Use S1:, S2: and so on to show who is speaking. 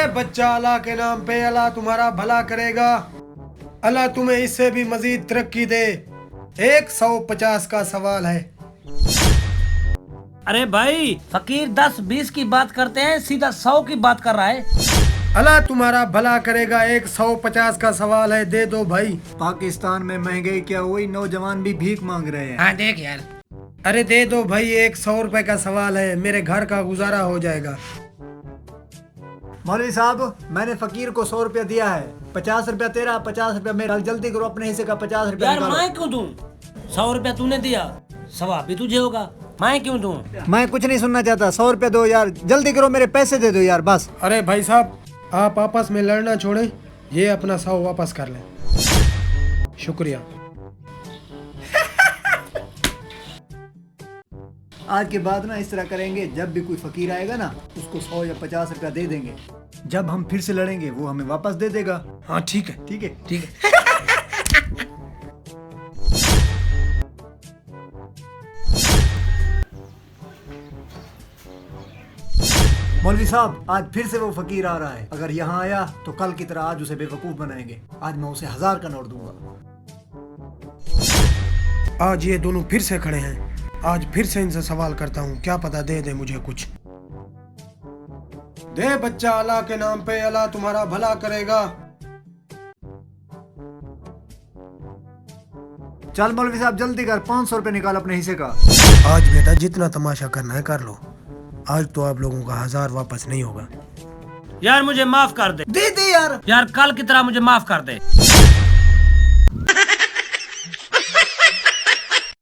S1: बच्चा, अल्लाह के नाम पे, अल्लाह तुम्हारा भला करेगा, अल्लाह तुम्हें इससे भी मजीद तरक्की दे। 150 का सवाल है।
S2: अरे भाई, फकीर 10-20 की बात करते हैं, सीधा 100 की बात कर रहा है।
S1: अल्लाह तुम्हारा भला करेगा, 150 का सवाल है, दे दो भाई।
S3: पाकिस्तान में महंगाई क्या हुई, नौजवान भी भीख मांग रहे हैं।
S2: हाँ देख यार।
S1: अरे दे दो भाई, 100 रुपए का सवाल है, मेरे घर का गुजारा हो जाएगा।
S3: मौलवी साहब, मैंने फकीर को 100 रुपया दिया है। 50 रुपया तेरा, 50 रुपया मेरा। जल्दी करो, अपने हिस्से का 50 रुपया
S2: यार
S3: निकालो।
S2: मैं क्यों दूं? 100 रुपया तूने दिया, सवाब भी तुझे होगा, मैं क्यों दूं?
S3: मैं कुछ नहीं सुनना चाहता। 100 रुपया दो यार, जल्दी करो, मेरे पैसे दे दो यार, बस।
S1: अरे भाई साहब, आप आपस में लड़ना छोड़े, ये अपना 100 वापस कर लें। शुक्रिया।
S3: आज के बाद ना इस तरह करेंगे, जब भी कोई फकीर आएगा ना, उसको 100 या 50 रुपया दे देंगे। जब हम फिर से लड़ेंगे वो हमें वापस दे देगा।
S1: हाँ ठीक है,
S3: ठीक है?
S1: ठीक है।
S3: मौलवी साहब, आज फिर से वो फकीर आ रहा है। अगर यहाँ आया तो कल की तरह आज उसे बेवकूफ बनाएंगे। आज मैं उसे 1000 का नोट दूंगा।
S1: आज ये दोनों फिर से खड़े हैं, आज फिर से इनसे सवाल करता हूँ, क्या पता दे दे मुझे कुछ। दे बच्चा, अल्लाह के नाम पे, अल्लाह तुम्हारा भला करेगा।
S3: चल मौलवी साहब, जल्दी कर, 500 रुपये निकाल अपने हिस्से का।
S1: आज बेटा जितना तमाशा करना है कर लो, आज तो आप लोगों का 1000 वापस नहीं होगा।
S2: यार मुझे माफ कर दे।
S3: दे दे यार।
S2: यार कल की तरह मुझे माफ कर दे।